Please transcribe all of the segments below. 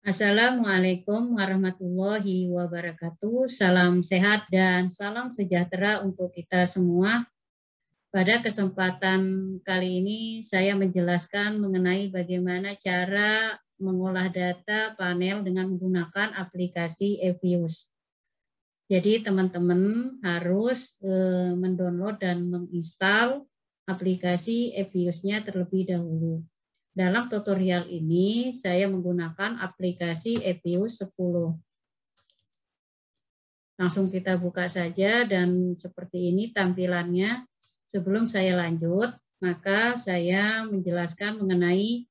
Assalamualaikum warahmatullahi wabarakatuh. Salam sehat dan salam sejahtera untuk kita semua. Pada kesempatan kali ini saya menjelaskan mengenai bagaimana cara mengolah data panel dengan menggunakan aplikasi Evius. Jadi teman-teman harus mendownload dan menginstal aplikasi Evius-nya terlebih dahulu. Dalam tutorial ini saya menggunakan aplikasi Evius 10. Langsung kita buka saja dan seperti ini tampilannya. Sebelum saya lanjut, maka saya menjelaskan mengenai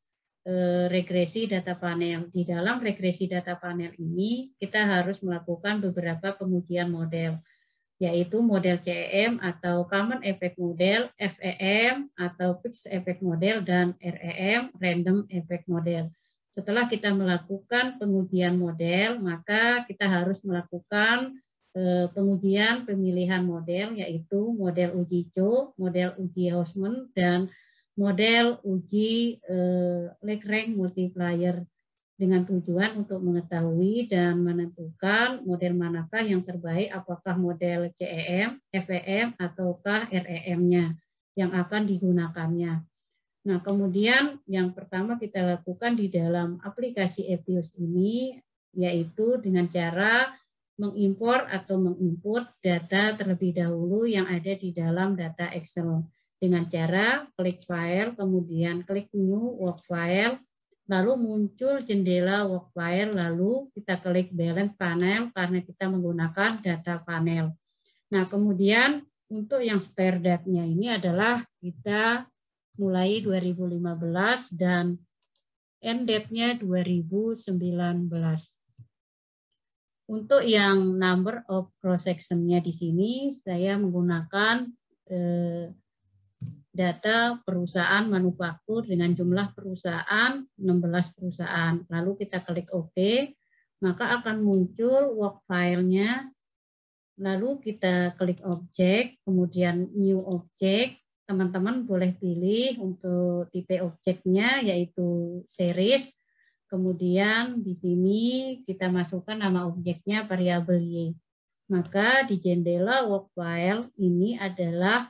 regresi data panel. Di dalam regresi data panel ini kita harus melakukan beberapa pengujian model, yaitu model CEM atau Common Effect Model, FEM atau Fixed Effect Model, dan REM, Random Effect Model. Setelah kita melakukan pengujian model, maka kita harus melakukan pengujian pemilihan model, yaitu model uji Cho, model uji Hausman, dan model uji Lagrange multiplier, dengan tujuan untuk mengetahui dan menentukan model manakah yang terbaik, apakah model CEM, FEM, ataukah REM-nya yang akan digunakannya. Nah, kemudian yang pertama kita lakukan di dalam aplikasi Evius ini, yaitu dengan cara mengimpor atau menginput data terlebih dahulu yang ada di dalam data Excel. Dengan cara klik file, kemudian klik new work file, lalu muncul jendela work file, lalu kita klik balance panel karena kita menggunakan data panel. Nah, kemudian untuk yang start date-nya ini adalah kita mulai 2015 dan end date-nya 2019. Untuk yang number of cross section-nya di sini saya menggunakan data perusahaan manufaktur dengan jumlah perusahaan 16 perusahaan. Lalu kita klik OK, maka akan muncul work file-nya. Lalu kita klik objek, kemudian new object. Teman-teman boleh pilih untuk tipe objeknya yaitu series. Kemudian di sini kita masukkan nama objeknya variabel Y. Maka di jendela work file ini adalah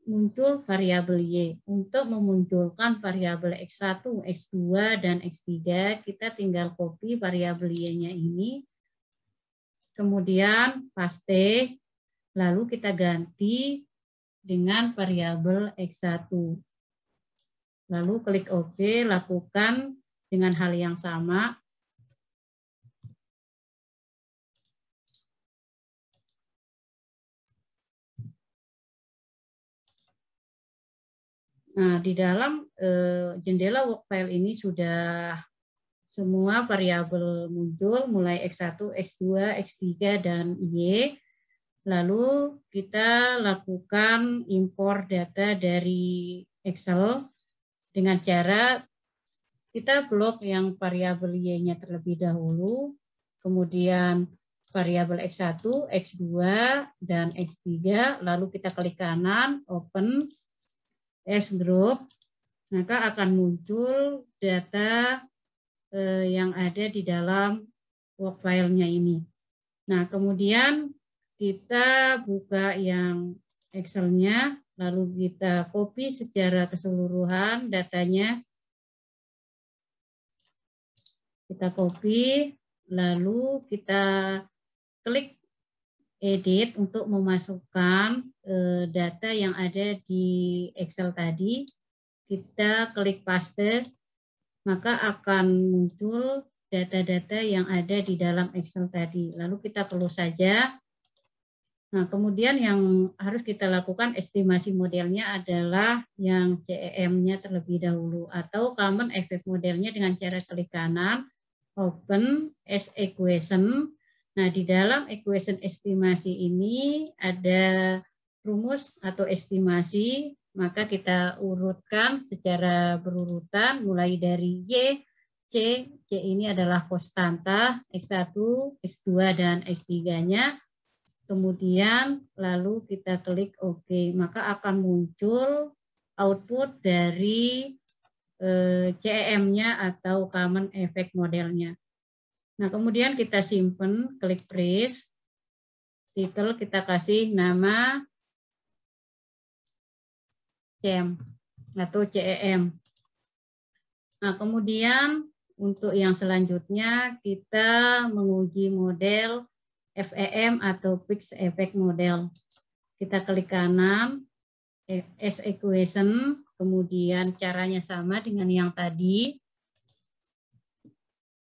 muncul variabel Y. Untuk memunculkan variabel X1, X2, dan X3, kita tinggal copy variabel Y-nya ini. Kemudian paste, lalu kita ganti dengan variabel X1. Lalu klik OK, lakukan dengan hal yang sama. Nah, di dalam jendela work file ini sudah semua variabel muncul, mulai X1, X2, X3, dan Y. Lalu kita lakukan impor data dari Excel dengan cara kita blok yang variabel Y-nya terlebih dahulu, kemudian variabel X1, X2, dan X3, lalu kita klik kanan, open, S group, maka akan muncul data yang ada di dalam work file-nya ini. Nah, kemudian kita buka yang Excel-nya, lalu kita copy secara keseluruhan datanya. Kita copy, lalu kita klik edit untuk memasukkan data yang ada di Excel tadi. Kita klik paste, maka akan muncul data-data yang ada di dalam Excel tadi. Lalu kita close saja. Nah, kemudian yang harus kita lakukan estimasi modelnya adalah yang CEM-nya terlebih dahulu, atau Common Effect modelnya dengan cara klik kanan, open as equation. Nah, di dalam equation estimasi ini ada rumus atau estimasi, maka kita urutkan secara berurutan mulai dari Y, C ini adalah konstanta, X1, X2, dan X3-nya. Kemudian lalu kita klik OK, maka akan muncul output dari CEM-nya atau Common Effect modelnya. Nah, kemudian kita simpan, klik freeze. Titel kita kasih nama CEM atau CEM. Nah, kemudian untuk yang selanjutnya kita menguji model FEM atau Fixed Effect Model. Kita klik kanan, as equation, kemudian caranya sama dengan yang tadi.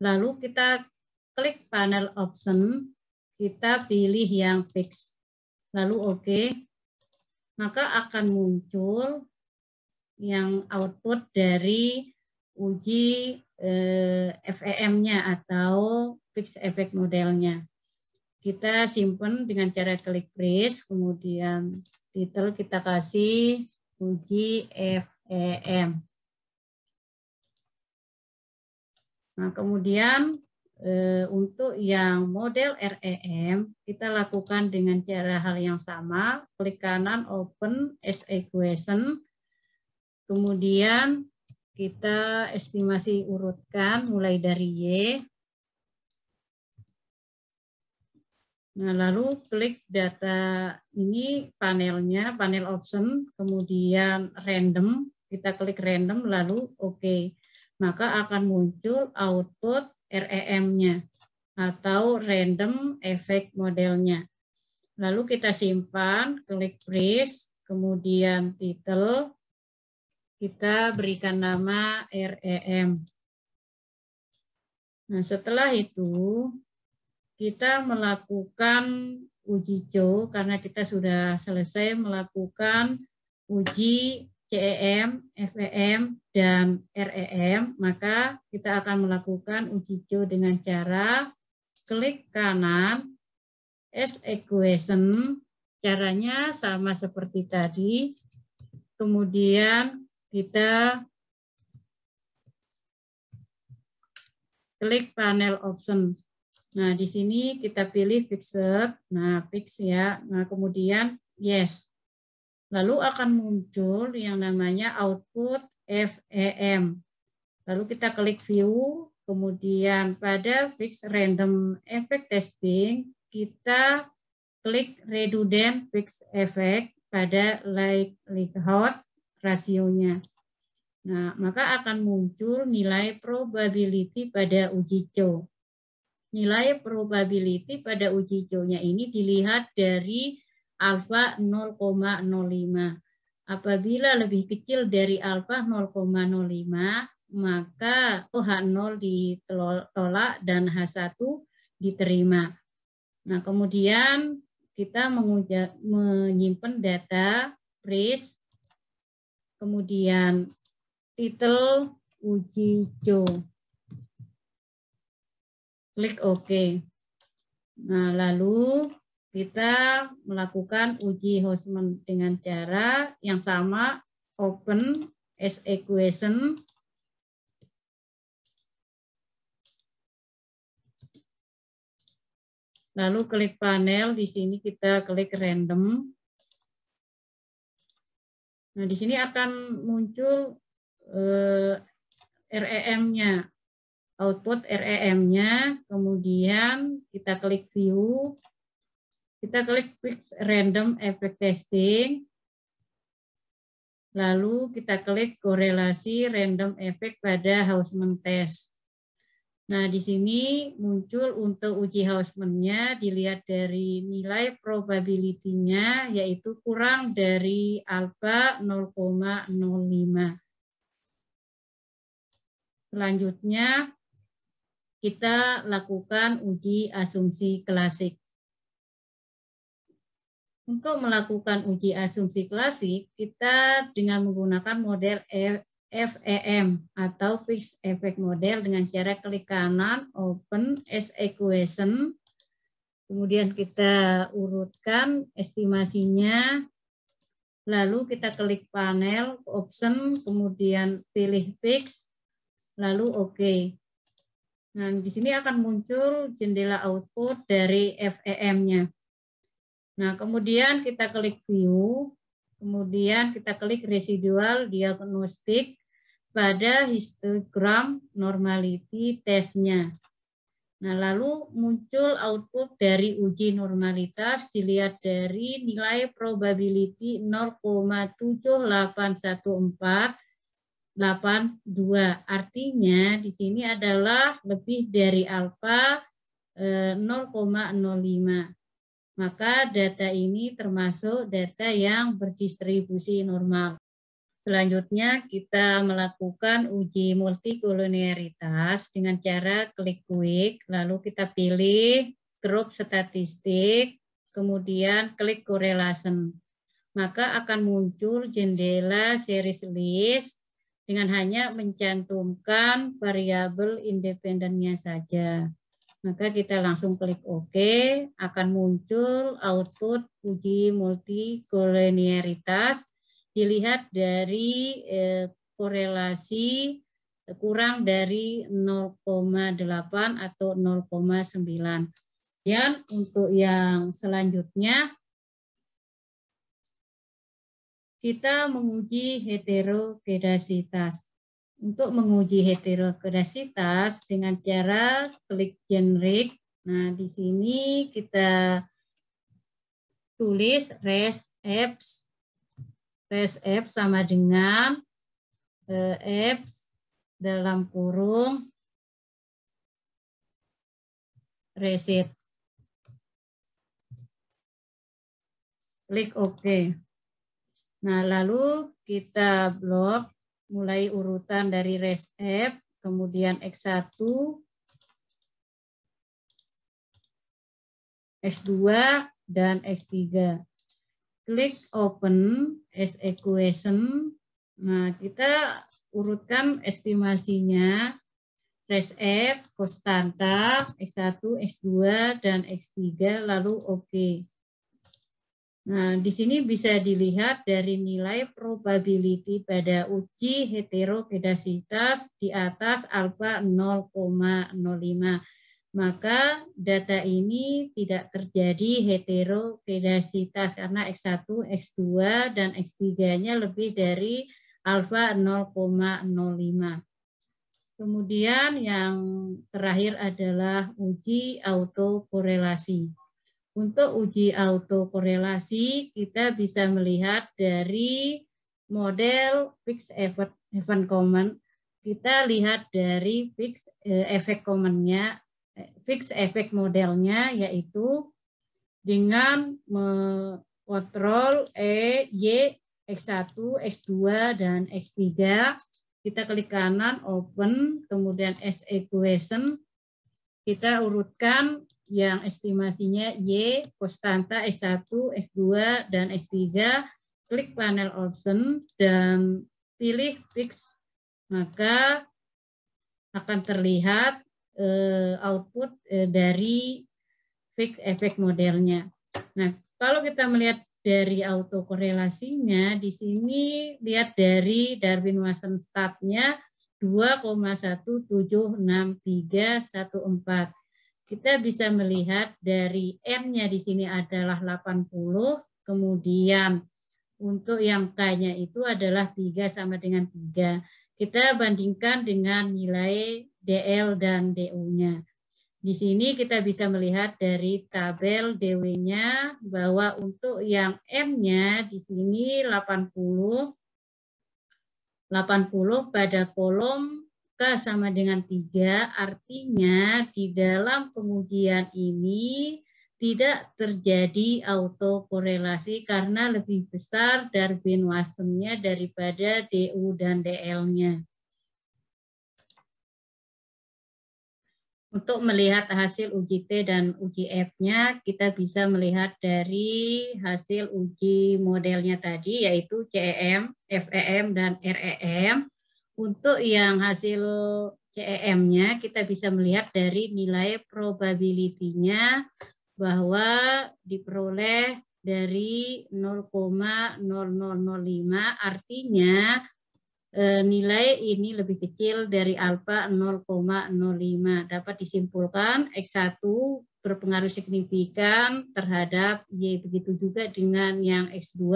Lalu kita klik panel option, kita pilih yang fix. Lalu oke. Maka akan muncul yang output dari uji FEM-nya atau Fixed Effect Modelnya. Kita simpan dengan cara klik freeze, kemudian titel kita kasih uji FEM. Nah, kemudian untuk yang model REM, kita lakukan dengan cara hal yang sama, klik kanan open as equation, kemudian kita estimasi urutkan mulai dari Y. Nah, lalu klik data ini panelnya, panel option, kemudian random, kita klik random, lalu oke. Maka akan muncul output REM-nya atau random effect modelnya. Lalu kita simpan, klik freeze, kemudian titel, kita berikan nama REM. Nah, setelah itu kita melakukan uji CO karena kita sudah selesai melakukan uji CEM, FEM, dan REM, maka kita akan melakukan uji CO dengan cara klik kanan, as equation, caranya sama seperti tadi, kemudian kita klik panel option. Nah, di sini kita pilih fixed, nah fix ya, nah kemudian yes. Lalu akan muncul yang namanya output FEM. Lalu kita klik view, kemudian pada fix random effect testing, kita klik redundant fixed effect pada likelihood rasionya. Nah, maka akan muncul nilai probability pada uji CO. Nilai probability pada uji CO-nya ini dilihat dari alfa 0,05. Apabila lebih kecil dari alfa 0,05, maka H0 ditolak dan H1 diterima. Nah, kemudian kita menyimpan data freeze, kemudian titel uji CO. Klik OK. Nah, lalu kita melakukan uji Houseman dengan cara yang sama, open as equation. Lalu klik panel, di sini kita klik random. Nah, di sini akan muncul REM-nya, output REM-nya, kemudian kita klik view, kita klik fix random effect testing, lalu kita klik korelasi random effect pada Houseman test. Nah, di sini muncul untuk uji Houseman-nya dilihat dari nilai probability-nya yaitu kurang dari alfa 0,05. Selanjutnya kita lakukan uji asumsi klasik. Untuk melakukan uji asumsi klasik, kita dengan menggunakan model FEM atau Fixed Effect Model dengan cara klik kanan, open as equation, kemudian kita urutkan estimasinya, lalu kita klik panel, option, kemudian pilih fix, lalu OK. Nah, di sini akan muncul jendela output dari FEM-nya. Nah, kemudian kita klik view, kemudian kita klik residual diagnostik pada histogram normality testnya. Nah, lalu muncul output dari uji normalitas dilihat dari nilai probability 0,7814882. Artinya di sini adalah lebih dari alfa 0,05. Maka data ini termasuk data yang berdistribusi normal. Selanjutnya kita melakukan uji multikolonialitas dengan cara klik quick, lalu kita pilih grup statistik, kemudian klik correlation. Maka akan muncul jendela series list dengan hanya mencantumkan variabel independennya saja. Maka kita langsung klik OK, akan muncul output uji multikolonialitas. Dilihat dari korelasi kurang dari 0,8 atau 0,9. Dan untuk yang selanjutnya, kita menguji heterokedasitas. Untuk menguji heterokedasitas dengan cara klik generik. Nah, di sini kita tulis res F sama dengan F dalam kurung reset. Klik OK. Nah, lalu kita blok mulai urutan dari res F, kemudian X1, X2, dan X3. Klik open as equation. Nah, kita urutkan estimasinya. Res F, konstanta, X1, X2, dan X3, lalu OK. Nah, di sini bisa dilihat dari nilai probability pada uji heterokedasitas di atas alfa 0,05. Maka data ini tidak terjadi heterokedasitas karena X1, X2, dan X3-nya lebih dari alfa 0,05. Kemudian yang terakhir adalah uji autokorelasi. Untuk uji autokorelasi, kita bisa melihat dari model fixed event common. Kita lihat dari fixed effect commonnya, fixed effect modelnya, yaitu dengan mengontrol Y, X1, X2, dan X3. Kita klik kanan, open, kemudian as equation. Kita urutkan yang estimasinya Y, konstanta X1, X2, dan X3. Klik panel option dan pilih fix. Maka akan terlihat output dari fixed effect modelnya. Nah, kalau kita melihat dari autokorelasinya, di sini lihat dari Darwin-Watson statnya 2,176,314. Kita bisa melihat dari N-nya di sini adalah 80, kemudian untuk yang K-nya itu adalah 3 sama dengan 3. Kita bandingkan dengan nilai DL dan DU-nya. Di sini kita bisa melihat dari tabel DW-nya bahwa untuk yang M-nya di sini 80 pada kolom K sama dengan 3, artinya di dalam pengujian ini tidak terjadi autokorelasi karena lebih besar Darwin-Watson-nya daripada DU dan DL-nya. Untuk melihat hasil uji T dan uji F-nya, kita bisa melihat dari hasil uji modelnya tadi, yaitu CEM, FEM, dan REM. Untuk yang hasil CEM-nya, kita bisa melihat dari nilai probability-nya bahwa diperoleh dari 0,0005, artinya nilai ini lebih kecil dari alfa 0,05. Dapat disimpulkan X1 berpengaruh signifikan terhadap Y. Begitu juga dengan yang X2,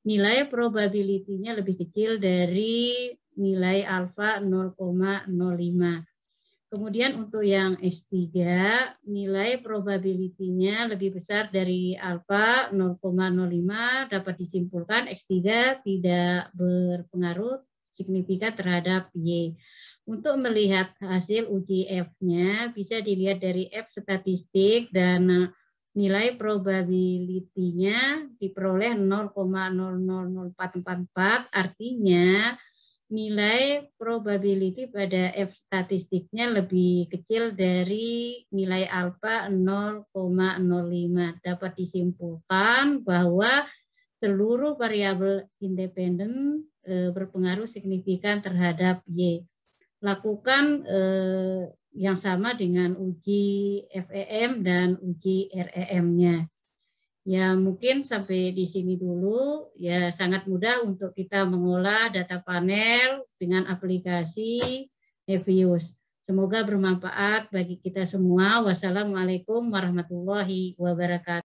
nilai probability-nya lebih kecil dari nilai alfa 0,05. Kemudian untuk yang S3, nilai probability-nya lebih besar dari alfa 0,05, dapat disimpulkan X3 tidak berpengaruh signifikan terhadap Y. Untuk melihat hasil uji F-nya, bisa dilihat dari F statistik dan nilai probability-nya diperoleh 0,000444, artinya nilai probability pada F statistiknya lebih kecil dari nilai alfa 0,05. Dapat disimpulkan bahwa seluruh variabel independen berpengaruh signifikan terhadap Y. Lakukan yang sama dengan uji FEM dan uji REM-nya. Ya, mungkin sampai di sini dulu. Ya, sangat mudah untuk kita mengolah data panel dengan aplikasi Nevius. Semoga bermanfaat bagi kita semua. Wassalamualaikum warahmatullahi wabarakatuh.